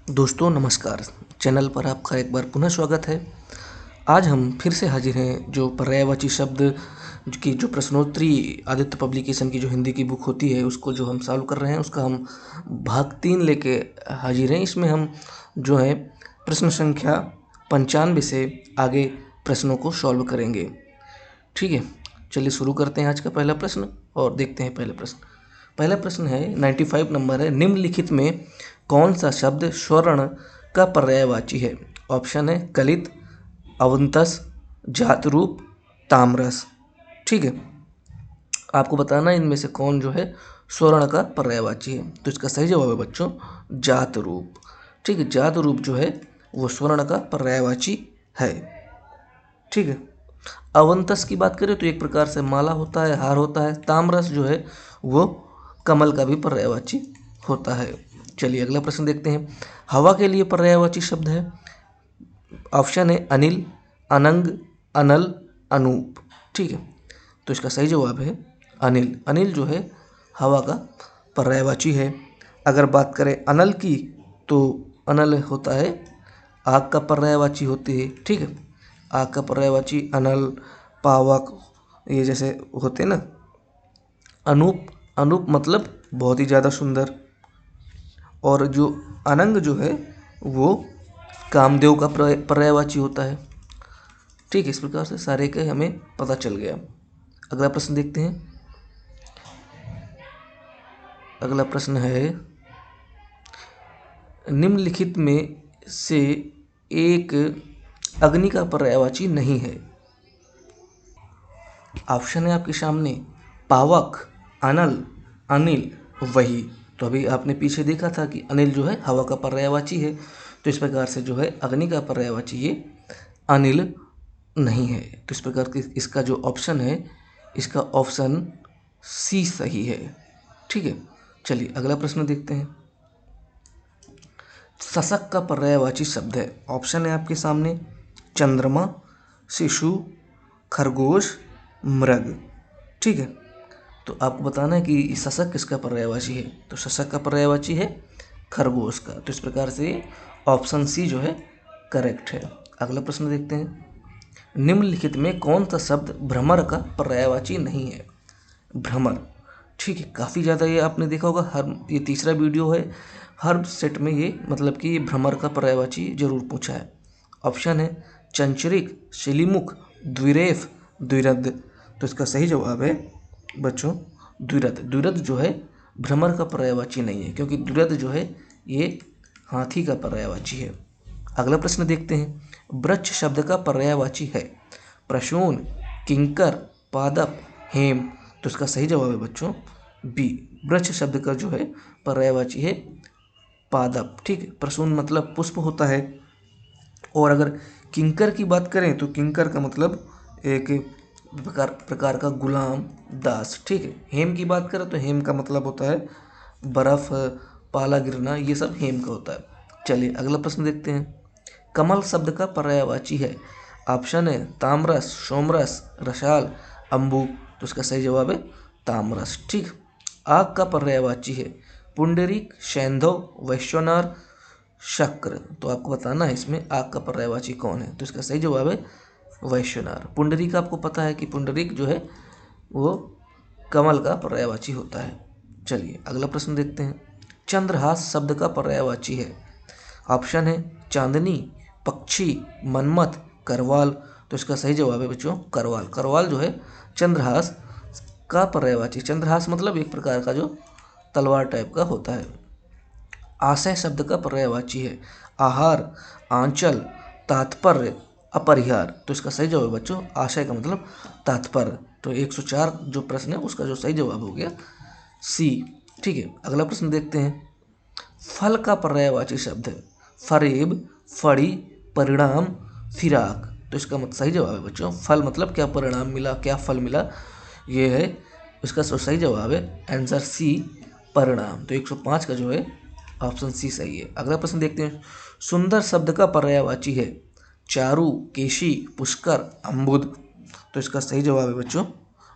दोस्तों नमस्कार। चैनल पर आपका एक बार पुनः स्वागत है। आज हम फिर से हाजिर हैं जो पर्यायवाची शब्द की जो प्रश्नोत्तरी आदित्य पब्लिकेशन की जो हिंदी की बुक होती है उसको जो हम सॉल्व कर रहे हैं, उसका हम भाग 3 लेके हाजिर हैं। इसमें हम जो है प्रश्न संख्या 95 से आगे प्रश्नों को सॉल्व करेंगे। ठीक है, चलिए शुरू करते हैं आज का पहला प्रश्न और देखते हैं पहला प्रश्न। पहला प्रश्न है 95 नंबर है, निम्नलिखित में कौन सा शब्द स्वर्ण का पर्यायवाची है? ऑप्शन है कलित, अवंतस, जातरूप, ताम्रस। ठीक है, आपको बताना है इनमें से कौन जो है स्वर्ण का पर्यायवाची है। तो इसका सही जवाब है बच्चों जात रूप। ठीक है, जात रूप जो है वो स्वर्ण का पर्यायवाची है। ठीक है, अवंतस की बात करें तो एक प्रकार से माला होता है, हार होता है। ताम्रस जो है वो कमल का भी पर्यायवाची होता है। चलिए अगला प्रश्न देखते हैं। हवा के लिए पर्यायवाची शब्द है। ऑप्शन है अनिल, अनंग, अनल, अनूप। ठीक है, तो इसका सही जवाब है अनिल। अनिल जो है हवा का पर्यायवाची है। अगर बात करें अनल की तो अनल होता है आग का पर्यायवाची होती है। ठीक है, आग का पर्यायवाची अनल, पावक, ये जैसे होते हैं ना। अनूप, अनूप मतलब बहुत ही ज़्यादा सुंदर। और जो अनंग जो है वो कामदेव का पर्यायवाची होता है। ठीक है, इस प्रकार से सारे के हमें पता चल गया। अगला प्रश्न देखते हैं। अगला प्रश्न है निम्नलिखित में से एक अग्नि का पर्यायवाची नहीं है। ऑप्शन है आपके सामने पावक, अनल, अनिल, वही। तो अभी आपने पीछे देखा था कि अनिल जो है हवा का पर्यायवाची है, तो इस प्रकार से जो है अग्नि का पर्यायवाची ये अनिल नहीं है। तो इस प्रकार की इसका जो ऑप्शन है, इसका ऑप्शन सी सही है। ठीक है, चलिए अगला प्रश्न देखते हैं। शशक का पर्यायवाची शब्द है। ऑप्शन है आपके सामने चंद्रमा, शिशु, खरगोश, मृग। ठीक है, तो आपको बताना है कि शशक किसका पर्यायवाची है। तो शशक का पर्यायवाची है खरगोश का। तो इस प्रकार से ऑप्शन सी जो है करेक्ट है। अगला प्रश्न देखते हैं। निम्नलिखित में कौन सा शब्द भ्रमर का पर्यायवाची नहीं है? भ्रमर। ठीक है, काफ़ी ज़्यादा ये आपने देखा होगा, हर ये तीसरा वीडियो है, हर सेट में ये मतलब कि भ्रमर का पर्यायवाची जरूर पूछा है। ऑप्शन है चंचरिक, शिलीमुख, द्विरेफ, द्विरद। तो इसका सही जवाब है बच्चों द्विरद। द्विरद जो है भ्रमर का पर्यायवाची नहीं है, क्योंकि द्विरद जो है ये हाथी का पर्यायवाची है। अगला प्रश्न देखते हैं। वृक्ष शब्द का पर्यायवाची है प्रसून, किंकर, पादप, हेम। तो इसका सही जवाब है बच्चों बी। वृक्ष शब्द का जो है पर्यायवाची है पादप। ठीक है, प्रसून मतलब पुष्प होता है। और अगर किंकर की बात करें तो किंकर का मतलब एक प्रकार का गुलाम, दास। ठीक है, हेम की बात करें तो हेम का मतलब होता है बर्फ, पाला गिरना, ये सब हेम का होता है। चलिए अगला प्रश्न देखते हैं। कमल शब्द का पर्यायवाची है। ऑप्शन है ताम्रस, सोमरस, रसाल, अम्बु। तो इसका सही जवाब है ताम्रस। ठीक, आग का पर्यायवाची है पुंडरीक, सैंधव, वैश्वानर, शक्र। तो आपको बताना है इसमें आग का पर्यायवाची कौन है। तो इसका सही जवाब है वैश्वानर। पुंडरीक आपको पता है कि पुंडरीक जो है वो कमल का पर्यायवाची होता है। चलिए अगला प्रश्न देखते हैं। चंद्रहास शब्द का पर्यायवाची है। ऑप्शन है चांदनी, पक्षी, मनमथ, करवाल। तो इसका सही जवाब है बच्चों करवाल। करवाल जो है चंद्रहास का पर्यायवाची। चंद्रहास मतलब एक प्रकार का जो तलवार टाइप का होता है। आशय शब्द का पर्यायवाची है आहार, आंचल, तात्पर्य, अपरिहार। तो इसका सही जवाब है बच्चों आशय का मतलब तात्पर्य। तो 104 जो प्रश्न है उसका जो सही जवाब हो गया सी। ठीक है, अगला प्रश्न देखते हैं। फल का पर्यायवाची शब्द है फरेब, फड़ी, परिणाम, फिराक। तो इसका मतलब सही जवाब है बच्चों फल मतलब क्या परिणाम मिला, क्या फल मिला, ये है इसका सही जवाब है आंसर सी परिणाम। तो 105 का जो है ऑप्शन सी सही है। अगला प्रश्न देखते हैं। सुंदर शब्द का पर्यायवाची है चारु, केशी, पुष्कर, अम्बुद। तो इसका सही जवाब है बच्चों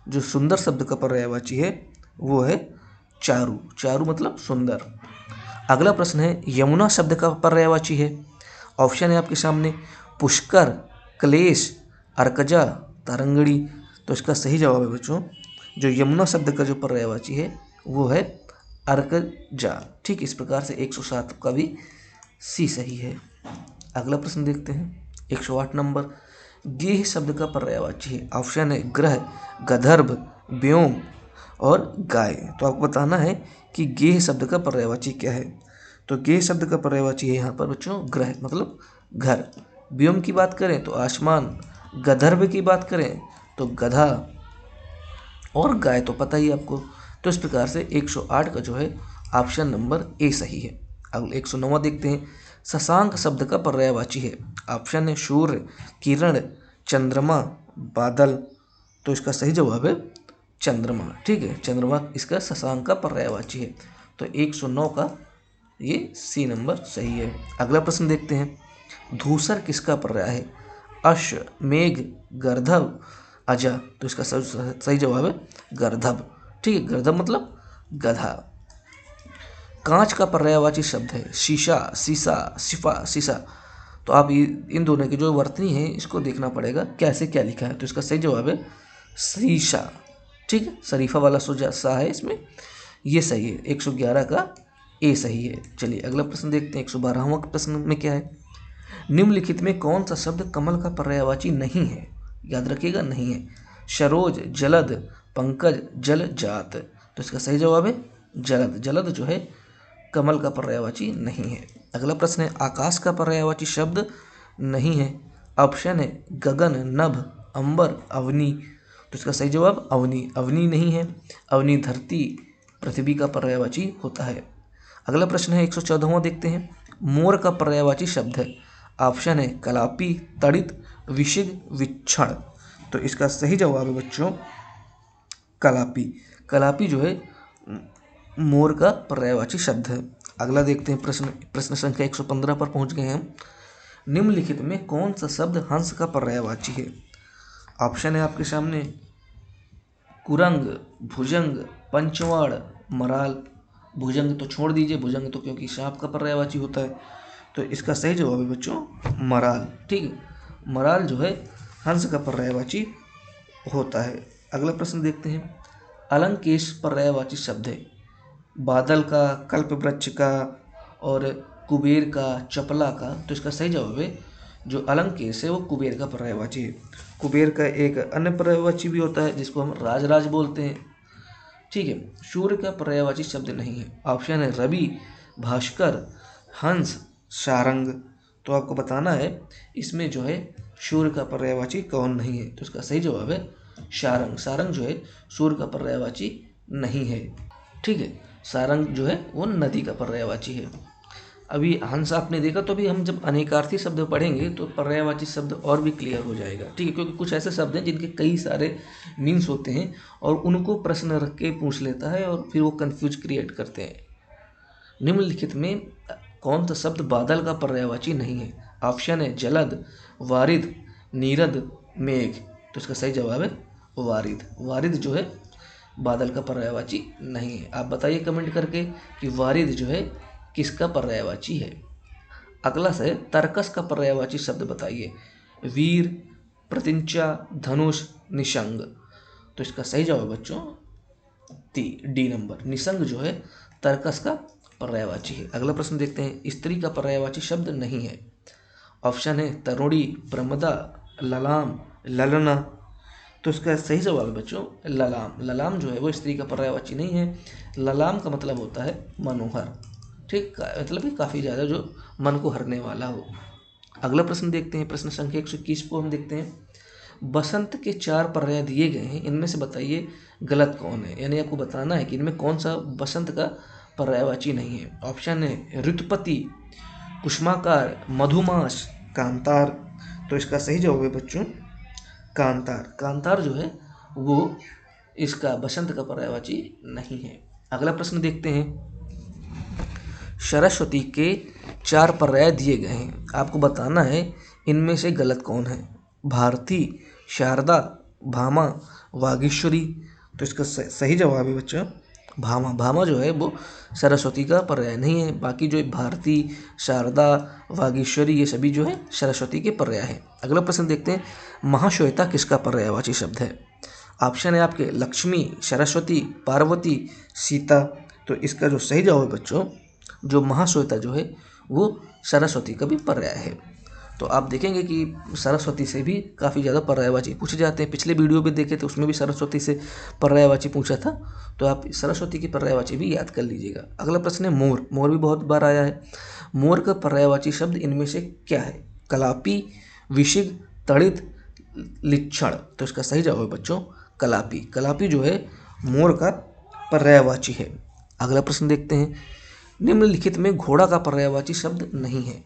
जो सुंदर शब्द का पर्यायवाची है वो है चारु। चारु मतलब सुंदर। अगला प्रश्न है यमुना शब्द का पर्यायवाची है। ऑप्शन है आपके सामने पुष्कर, क्लेश, अर्कजा, तरंगड़ी। तो इसका सही जवाब है बच्चों, जो यमुना शब्द का जो पर्यायवाची है वो है अर्कजा। ठीक, इस प्रकार से 107 का भी सी सही है। अगला प्रश्न देखते हैं 108 नंबर। गेह शब्द का पर्यायवाची है। ऑप्शन है ग्रह, गंधर्व, व्योम और गाय। तो आपको बताना है कि गेह शब्द का पर्यायवाची क्या है। तो गेह शब्द का पर्यायवाची है यहाँ पर बच्चों ग्रह, मतलब घर। व्योम की बात करें तो आसमान, गंधर्व की बात करें तो गधा और गाय तो पता ही आपको। तो इस प्रकार से 108 का जो है ऑप्शन नंबर ए सही है। अब 109 देखते हैं। शशांक शब्द का पर्यायवाची है। ऑप्शन है सूर्य, किरण, चंद्रमा, बादल। तो इसका सही जवाब है चंद्रमा। ठीक है, चंद्रमा इसका शशांक का पर्यायवाची है। तो 109 का ये सी नंबर सही है। अगला प्रश्न देखते हैं। धूसर किसका पर्याय है। अश्व, मेघ, गर्दभ, अजा। तो इसका सही जवाब है गर्दभ। ठीक है, गर्दभ मतलब गधा। कांच का पर्यायवाची शब्द है शीशा, सीसा, सिफा, सीसा। तो आप इन दोनों की जो वर्तनी है इसको देखना पड़ेगा कैसे क्या लिखा है। तो इसका सही जवाब है शीशा। ठीक है, शरीफा वाला सा है इसमें, ये सही है। 111 का ए सही है। चलिए अगला प्रश्न देखते हैं। 112वां प्रश्न में क्या है। निम्नलिखित में कौन सा शब्द कमल का पर्यायवाची नहीं है। याद रखिएगा, नहीं है। सरोज, जलद, पंकज, जल, जात। तो इसका सही जवाब है जलद। जलद जो है कमल का पर्यायवाची नहीं है। अगला प्रश्न है आकाश का पर्यायवाची शब्द नहीं है। ऑप्शन है गगन, नभ, अंबर, अवनी। तो इसका सही जवाब अवनी। अवनी नहीं है। अवनी धरती, पृथ्वी का पर्यायवाची होता है। अगला प्रश्न है 114वां देखते हैं। मोर का पर्यायवाची शब्द है। ऑप्शन है कलापी, तड़ित, विषिग, विक्षण। तो इसका सही जवाब है बच्चों कलापी। कलापी जो है मोर का पर्यायवाची शब्द है। अगला देखते हैं प्रश्न संख्या 115 पर पहुंच गए हैं हम। निम्नलिखित में कौन सा शब्द हंस का पर्यायवाची है। ऑप्शन है आपके सामने कुरंग, भुजंग, पंचवाड़, मराल। भुजंग तो छोड़ दीजिए, भुजंग तो क्योंकि सांप का पर्यायवाची होता है। तो इसका सही जवाब है बच्चों मराल। ठीक है, मराल जो है हंस का पर्यायवाची होता है। अगला प्रश्न देखते हैं। अलंकेश पर्यायवाची शब्द है। बादल का, कल्पवृक्ष का और कुबेर का, चपला का। तो इसका सही जवाब है जो अलंकेश है वो कुबेर का पर्यायवाची है। कुबेर का एक अन्य पर्यायवाची भी होता है जिसको हम राजराज बोलते हैं। ठीक है, सूर्य का पर्यायवाची शब्द नहीं है। ऑप्शन है रवि, भास्कर, हंस, सारंग। तो आपको बताना है इसमें जो है सूर्य का पर्यायवाची कौन नहीं है। तो इसका सही जवाब है सारंग। सारंग जो है सूर्य का पर्यायवाची नहीं है। ठीक है, सारंग जो है वो नदी का पर्यायवाची है। अभी हंस आपने देखा, तो अभी हम जब अनेकार्थी शब्द पढ़ेंगे तो पर्यायवाची शब्द और भी क्लियर हो जाएगा। ठीक है, क्योंकि कुछ ऐसे शब्द हैं जिनके कई सारे मीन्स होते हैं और उनको प्रश्न रख के पूछ लेता है और फिर वो कंफ्यूज क्रिएट करते हैं। निम्नलिखित में कौन सा शब्द बादल का पर्यायवाची नहीं है। ऑप्शन है जलद, वारिद, नीरद, मेघ। तो इसका सही जवाब है वारिद। वारिद जो है बादल का पर्यायवाची नहीं है। आप बताइए कमेंट करके कि वारिद जो है किसका पर्यायवाची है। अगला से तर्कस का पर्यायवाची शब्द बताइए। वीर, प्रतिंचा, धनुष, निशंग। तो इसका सही जवाब बच्चों डी नंबर, निशंग जो है तर्कस का पर्यायवाची है। अगला प्रश्न देखते हैं। स्त्री का पर्यायवाची शब्द नहीं है। ऑप्शन है तरुणी, प्रमदा, ललाम, ललना। तो इसका सही जवाब है बच्चों ललाम। ललाम जो है वो स्त्री का पर्यायवाची नहीं है। ललाम का मतलब होता है मनोहर। ठीक, मतलब कि काफ़ी ज़्यादा जो मन को हरने वाला हो। अगला प्रश्न देखते हैं। प्रश्न संख्या 121 को हम देखते हैं। बसंत के 4 पर्याय दिए गए हैं, इनमें से बताइए गलत कौन है। यानी आपको बताना है कि इनमें कौन सा बसंत का पर्यायवाची नहीं है। ऑप्शन है ऋतुपति, कुष्माकार, मधुमास, कांतार। तो इसका सही जवाब है बच्चों कांतार। कांतार जो है वो इसका बसंत का पर्यायवाची नहीं है। अगला प्रश्न देखते हैं। सरस्वती के 4 पर्याय दिए गए हैं, आपको बताना है इनमें से गलत कौन है। भारती, शारदा, भामा, वागीश्वरी। तो इसका सही जवाब है बच्चों भामा, भामा जो है वो सरस्वती का पर्याय नहीं है। बाकी जो भारती, शारदा, वागीश्वरी ये सभी जो है सरस्वती के पर्याय हैं। अगला प्रश्न देखते हैं, महाश्वेता किसका पर्यायवाची शब्द है? ऑप्शन है आपके लक्ष्मी, सरस्वती, पार्वती, सीता। तो इसका जो सही जवाब है बच्चों, जो महाश्वेता जो है वो सरस्वती का भी पर्याय है। तो आप देखेंगे कि सरस्वती से भी काफ़ी ज़्यादा पर्यायवाची पूछे जाते हैं। पिछले वीडियो भी देखे थे, उसमें भी सरस्वती से पर्यायवाची पूछा था, तो आप सरस्वती की पर्यायवाची भी याद कर लीजिएगा। अगला प्रश्न है मोर। मोर भी बहुत बार आया है। मोर का पर्यायवाची शब्द इनमें से क्या है? कलापी, विशिग, तड़ित, लिच्छण। तो इसका सही जवाब है बच्चों कलापी। कलापी जो है मोर का पर्यायवाची है। अगला प्रश्न देखते हैं, निम्नलिखित में घोड़ा का पर्यायवाची शब्द नहीं है।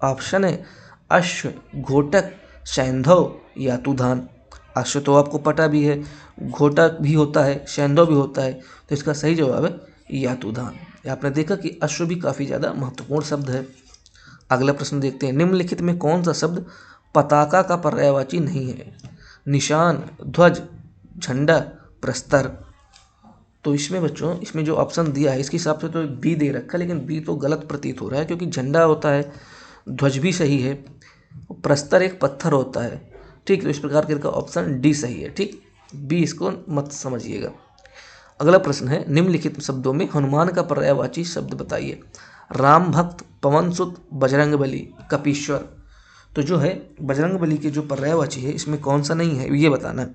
ऑप्शन है अश्व, घोटक, सैंधव, यातुधान। अश्व तो आपको पता भी है, घोटक भी होता है, सैंधव भी होता है, तो इसका सही जवाब है यातुधान। आपने देखा कि अश्व भी काफ़ी ज़्यादा महत्वपूर्ण शब्द है। अगला प्रश्न देखते हैं, निम्नलिखित में कौन सा शब्द पताका का पर्यायवाची नहीं है? निशान, ध्वज, झंडा, प्रस्तर। तो इसमें बच्चों, इसमें जो ऑप्शन दिया है इसके हिसाब से तो बी दे रखा है, लेकिन बी तो गलत प्रतीत हो रहा है, क्योंकि झंडा होता है, ध्वज भी सही है, प्रस्तर एक पत्थर होता है। ठीक, तो इस प्रकार का ऑप्शन डी सही है। ठीक, बी इसको मत समझिएगा। अगला प्रश्न है, निम्नलिखित शब्दों में हनुमान का पर्यायवाची शब्द बताइए। राम भक्त, पवन सुत, बजरंगबली, कपीश्वर। तो जो है बजरंगबली के जो पर्यायवाची है इसमें कौन सा नहीं है ये बताना है।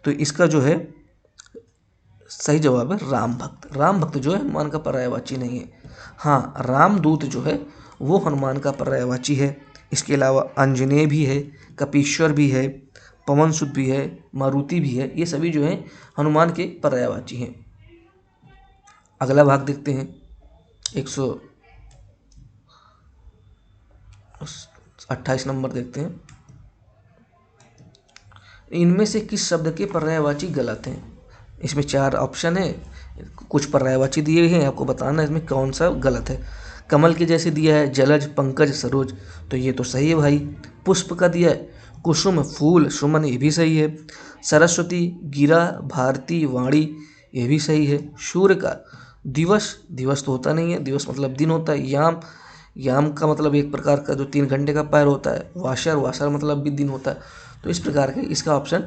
तो इसका जो है सही जवाब है राम भक्त। राम भक्त जो है हनुमान का पर्यायवाची नहीं है। हाँ, रामदूत जो है वो हनुमान का पर्यायवाची है। इसके अलावा आंजनेय भी है, कपीश्वर भी है, पवन सुत भी है, मारुति भी है, ये सभी जो हैं हनुमान के पर्यायवाची हैं। अगला भाग देखते हैं, 128 नंबर देखते हैं, इनमें से किस शब्द के पर्यायवाची गलत हैं? इसमें 4 ऑप्शन है, कुछ पर्यायवाची दिए हैं, आपको बताना है इसमें कौन सा गलत है। कमल के जैसे दिया है जलज, पंकज, सरोज, तो ये तो सही है भाई। पुष्प का दिया है कुसुम, फूल, सुमन, ये भी सही है। सरस्वती, गिरा, भारती, वाणी, ये भी सही है। सूर्य का दिवस, दिवस तो होता नहीं है, दिवस मतलब दिन होता है। याम, याम का मतलब एक प्रकार का जो 3 घंटे का पैर होता है। वाशर, वाशर मतलब भी दिन होता है। तो इस प्रकार के इसका ऑप्शन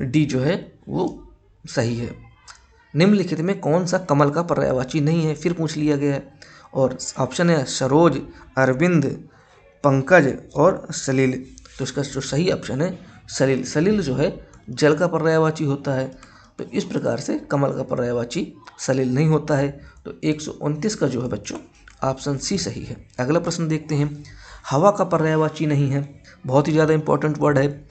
डी जो है वो सही है। निम्नलिखित में कौन सा कमल का पर्यायवाची नहीं है, फिर पूछ लिया गया है। और ऑप्शन है सरोज, अरविंद, पंकज और सलील। तो इसका जो सही ऑप्शन है सलील। सलील जो है जल का पर्यायवाची होता है। तो इस प्रकार से कमल का पर्यायवाची सलील नहीं होता है। तो 129 का जो है बच्चों ऑप्शन सी सही है। अगला प्रश्न देखते हैं, हवा का पर्यायवाची नहीं है, बहुत ही ज़्यादा इंपॉर्टेंट वर्ड है।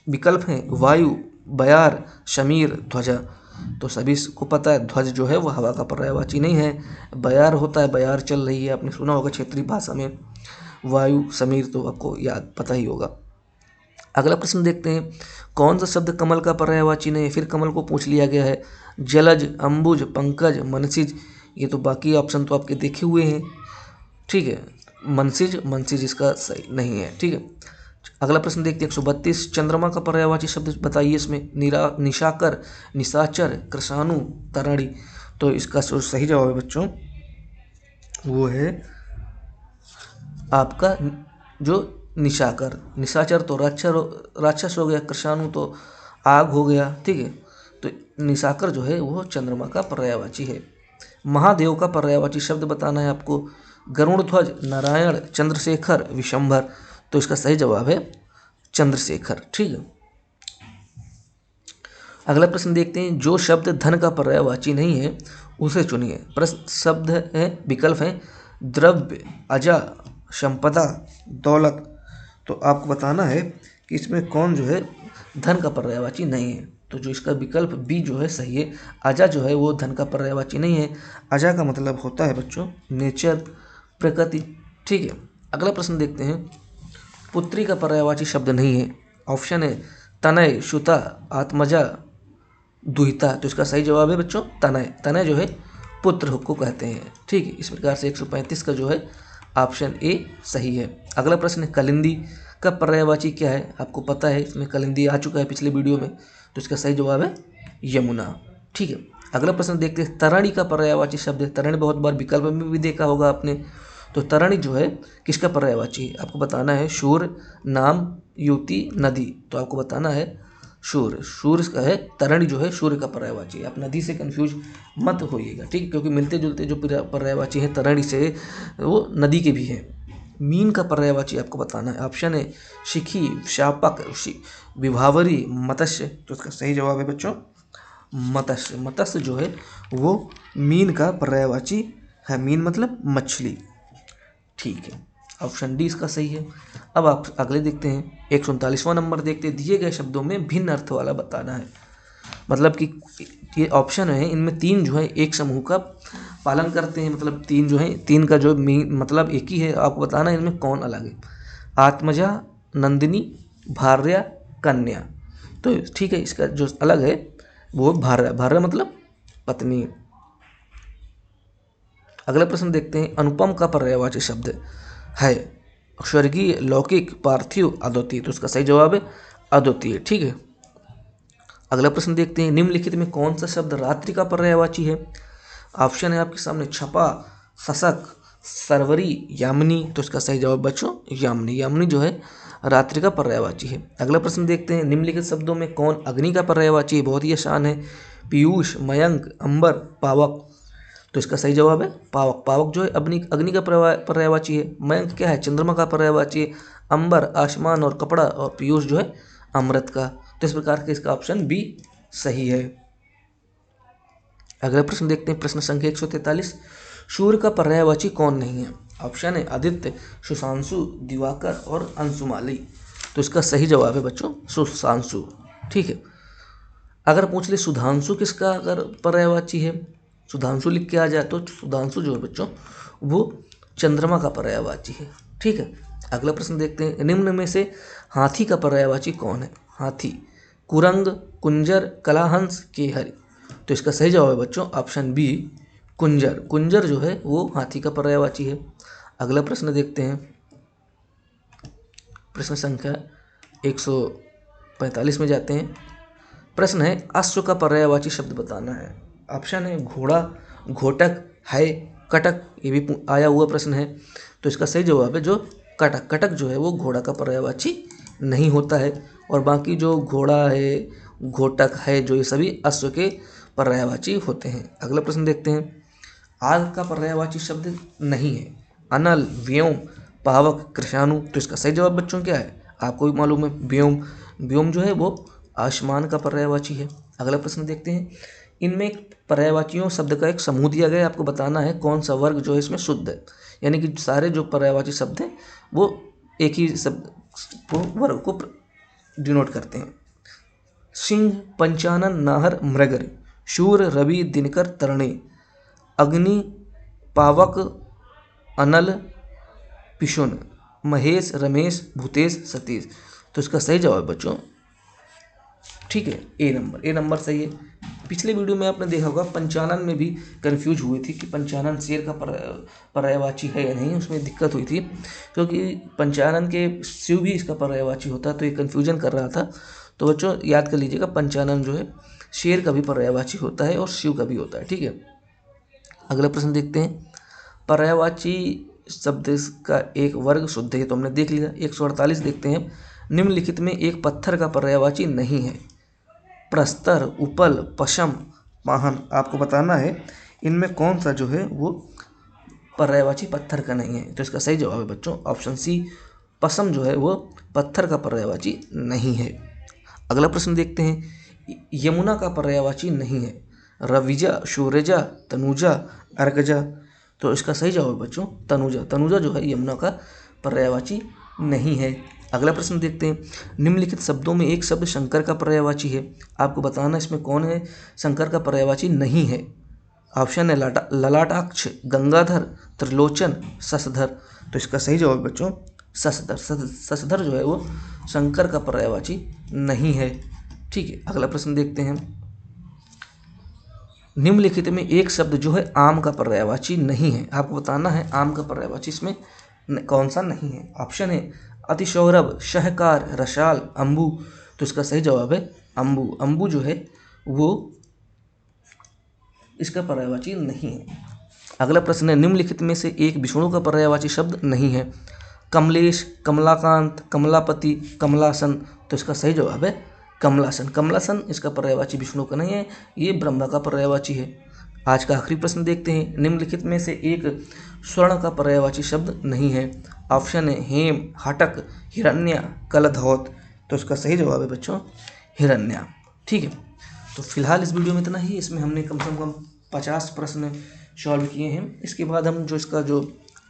विकल्प हैं वायु, बयार, शमीर, ध्वजा। तो सभी को पता है ध्वज जो है वो हवा का पर्यायवाची नहीं है। बयार होता है, बयार चल रही है, आपने सुना होगा क्षेत्रीय भाषा में। वायु, समीर तो आपको याद पता ही होगा। अगला प्रश्न देखते हैं, कौन सा शब्द कमल का पर्यायवाची नहीं है, फिर कमल को पूछ लिया गया है। जलज, अंबुज, पंकज, मनसिज, ये तो बाकी ऑप्शन तो आपके देखे हुए हैं। ठीक है, मनसिज, मनसिज इसका सही नहीं है। ठीक है, अगला प्रश्न देखते हैं 132, चंद्रमा का पर्यायवाची शब्द बताइए। इसमें निशाकर, निशाचर, कृषाणु, तरणी। तो इसका जो सही जवाब है बच्चों वो है आपका जो निशाकर। निशाचर तो राक्षस हो गया, कृषाणु तो आग हो गया। ठीक है, तो निशाकर जो है वो चंद्रमा का पर्यायवाची है। महादेव का पर्यायवाची शब्द बताना है आपको। गरुड़ध्वज, नारायण, चंद्रशेखर, विशंभर। तो इसका सही जवाब है चंद्रशेखर। ठीक है, अगला प्रश्न देखते हैं, जो शब्द धन का पर्यायवाची नहीं है उसे चुनिए। प्रश्न शब्द है, विकल्प है द्रव्य, अजा, संपदा, दौलत। तो आपको बताना है कि इसमें कौन जो है धन का पर्यायवाची नहीं है। तो जो इसका विकल्प बी जो है सही है। अजा जो है वो धन का पर्यायवाची नहीं है। अजा का मतलब होता है बच्चों नेचर, प्रकृति। ठीक है, अगला प्रश्न देखते हैं, पुत्री का पर्यायवाची शब्द नहीं है। ऑप्शन है तनय, सुता, आत्मजा, दुहिता। तो इसका सही जवाब है बच्चों तनय। तनय जो है पुत्र को कहते हैं। ठीक है, इस प्रकार से 135 का जो है ऑप्शन ए सही है। अगला प्रश्न है, कलिंदी का पर्यायवाची क्या है? आपको पता है, इसमें कलिंदी आ चुका है पिछले वीडियो में। तो इसका सही जवाब है यमुना। ठीक है, अगला प्रश्न देखते हैं, तरणि का पर्यायवाची शब्द है। तरणि बहुत बार विकल्प में भी देखा होगा आपने। तो तरणि जो है किसका पर्यायवाची है? आपको बताना है शूर, नाम, युति, नदी। तो आपको बताना है शूर। शूर इसका है, तरणि जो है शूर का पर्यायवाची है। आप नदी से कंफ्यूज मत होइएगा, ठीक है, क्योंकि मिलते जुलते जो पर्यायवाची है तरणि से वो नदी के भी हैं। मीन का पर्यायवाची आपको बताना है। ऑप्शन है शिखी, शापक, विभावरी, मत्स्य। तो इसका सही जवाब है बच्चों मत्स्य। मत्स्य जो है वो मीन का पर्यायवाची है। मीन मतलब मछली, ठीक है, ऑप्शन डी इसका सही है। अब आप अगले देखते हैं, 139वां नंबर देखते हैं, दिए गए शब्दों में भिन्न अर्थ वाला बताना है। मतलब कि ये ऑप्शन है, इनमें तीन जो है एक समूह का पालन करते हैं, मतलब तीन जो है, तीन का जो मतलब एक ही है। आपको बताना है इनमें कौन अलग है। आत्मजा, नंदिनी, भार्या, कन्या। तो ठीक है, इसका जो अलग है वो भार्या। भार्या मतलब पत्नी। अगला प्रश्न देखते हैं, अनुपम का पर्यायवाची शब्द है स्वर्गीय, लौकिक, पार्थिव, अद्वितीय। तो उसका सही जवाब है अद्वितीय, ठीक है। अगला प्रश्न देखते हैं, निम्नलिखित में कौन सा शब्द रात्रि का पर्यायवाची है? ऑप्शन है आपके सामने छपा, शशक, सरवरी, यामिनी। तो इसका सही जवाब बच्चों यामिनी। यामिनी जो है रात्रि का पर्यायवाची है। अगला प्रश्न देखते हैं, निम्नलिखित शब्दों में कौन अग्नि का पर्यायवाची है? बहुत ही आसान है, पीयूष, मयंक, अंबर, पावक। तो इसका सही जवाब है पावक। पावक जो है अग्नि का पर्यायवाची है। मयंक क्या है? चंद्रमा का पर्यायवाची है। अंबर आसमान और कपड़ा, और पीयूष जो है अमृत का। तो इस प्रकार के इसका ऑप्शन बी सही है। अगला प्रश्न देखते हैं, प्रश्न संख्या 143, सूर्य का पर्यायवाची कौन नहीं है? ऑप्शन है आदित्य, सुशांशु, दिवाकर और अंशुमाली। तो इसका सही जवाब है बच्चों सुशांशु, ठीक है। अगर पूछ ले सुधांशु किसका अगर पर्यायवाची है, सुधांशु लिख के आ जाए, तो सुधांशु जो है बच्चों वो चंद्रमा का पर्यायवाची है, ठीक है। अगला प्रश्न देखते हैं, निम्न में से हाथी का पर्यायवाची कौन है? हाथी, कुरंग, कुंजर, कलाहंस, केहरी। तो इसका सही जवाब है बच्चों ऑप्शन बी कुंजर। कुंजर जो है वो हाथी का पर्यायवाची है। अगला प्रश्न देखते हैं, प्रश्न संख्या 145 में जाते हैं। प्रश्न है, अश्व का पर्यायवाची शब्द बताना है। ऑप्शन है घोड़ा, घोटक, है, कटक। ये भी आया हुआ प्रश्न है। तो इसका सही जवाब है जो कटक। कटक जो है वो घोड़ा का पर्यायवाची नहीं होता है, और बाकी जो घोड़ा है, घोटक है, जो ये सभी अश्व के पर्यायवाची होते हैं। अगला प्रश्न देखते हैं, आग का पर्यायवाची शब्द नहीं है। अनल, व्योम, पावक, कृषाणु। तो इसका सही जवाब बच्चों क्या है? आपको भी मालूम है व्योम। व्योम जो है वो आसमान का पर्यायवाची है। अगला प्रश्न देखते हैं, इनमें पर्यायवाचियों शब्द का एक समूह दिया गया है। आपको बताना है कौन सा वर्ग जो है इसमें शुद्ध है, यानी कि सारे जो पर्यायवाची शब्द हैं वो एक ही शब्द को वर्ग को डिनोट करते हैं। सिंह, पंचानन, नाहर, मृगर, शूर, रवि, दिनकर, तरणे, अग्नि, पावक, अनल, पिशुन, महेश, रमेश, भूतेश, सतीश। तो इसका सही जवाब बच्चों ठीक है ए नंबर। ए नंबर सही है। पिछले वीडियो में आपने देखा होगा पंचानन में भी कंफ्यूज हुई थी कि पंचानन शेर का पर्यायवाची है या नहीं, उसमें दिक्कत हुई थी क्योंकि पंचानन के शिव भी इसका पर्यायवाची होता है, तो ये कन्फ्यूजन कर रहा था। तो बच्चों याद कर लीजिएगा, पंचानन जो है शेर का भी पर्यायवाची होता है और शिव का भी होता है, ठीक है। अगला प्रश्न देखते हैं, पर्यायवाची शब्द का एक वर्ग शुद्ध है तो हमने देख लिया। 148 देखते हैं, निम्नलिखित में एक पत्थर का पर्यायवाची नहीं है। प्रस्तर, उपल, पशम, पाहन। आपको बताना है इनमें कौन सा जो है वो पर्यायवाची पत्थर का नहीं है। तो इसका सही जवाब है बच्चों ऑप्शन सी, पशम जो है वो पत्थर का पर्यायवाची नहीं है। अगला प्रश्न देखते हैं, यमुना का पर्यायवाची नहीं है। रविजा, शूरजा, तनुजा, अर्कजा। तो इसका सही जवाब है बच्चों तनुजा। तनुजा जो है यमुना का पर्यायवाची नहीं है। अगला प्रश्न देखते हैं, निम्नलिखित शब्दों में एक शब्द शंकर का पर्यायवाची है। आपको बताना इसमें कौन है शंकर का पर्यायवाची नहीं है। ऑप्शन है ललाटाक्ष, गंगाधर, त्रिलोचन, शशधर। तो इसका सही जवाब बच्चों शशधर। शशधर जो है वो शंकर का पर्यायवाची नहीं है, ठीक है। अगला प्रश्न देखते हैं, निम्नलिखित में एक शब्द जो है आम का पर्यायवाची नहीं है। आपको बताना है आम का पर्यायवाची इसमें कौन सा नहीं है। ऑप्शन है अतिशौरभ, शहकार, रसाल, अम्बु। तो इसका सही जवाब है अम्बु। अम्बु जो है वो इसका पर्यायवाची नहीं है। अगला प्रश्न है, निम्नलिखित में से एक विष्णु का पर्यायवाची शब्द नहीं है। कमलेश, कमलाकांत, कमलापति, कमलासन। तो इसका सही जवाब है कमलासन। कमलासन इसका पर्यायवाची विष्णु का नहीं है, ये ब्रह्मा का पर्यायवाची है। आज का आखिरी प्रश्न देखते हैं, निम्नलिखित में से एक स्वर्ण का पर्यायवाची शब्द नहीं है। ऑप्शन है हेम, हटक, हिरण्य, कलधौत। तो इसका सही जवाब है बच्चों हिरण्य। ठीक है, तो फिलहाल इस वीडियो में इतना ही। इसमें हमने कम से कम 50 प्रश्न सॉल्व किए हैं। इसके बाद हम जो इसका जो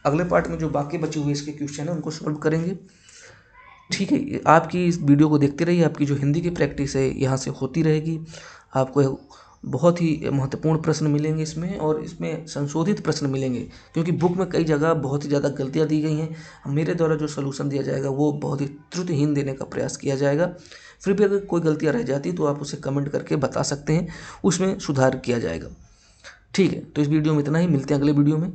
अगले पार्ट में जो बाकी बचे हुए इसके क्वेश्चन है उनको सॉल्व करेंगे। ठीक है, आपकी इस वीडियो को देखते रहिए, आपकी जो हिंदी की प्रैक्टिस है यहाँ से होती रहेगी। आपको बहुत ही महत्वपूर्ण प्रश्न मिलेंगे इसमें, और इसमें संशोधित प्रश्न मिलेंगे, क्योंकि बुक में कई जगह बहुत ही ज़्यादा गलतियाँ दी गई हैं। मेरे द्वारा जो सलूशन दिया जाएगा वो बहुत ही त्रुटिहीन देने का प्रयास किया जाएगा। फिर भी अगर कोई गलतियाँ रह जाती तो आप उसे कमेंट करके बता सकते हैं, उसमें सुधार किया जाएगा। ठीक है, तो इस वीडियो में इतना ही, मिलते हैं अगले वीडियो में।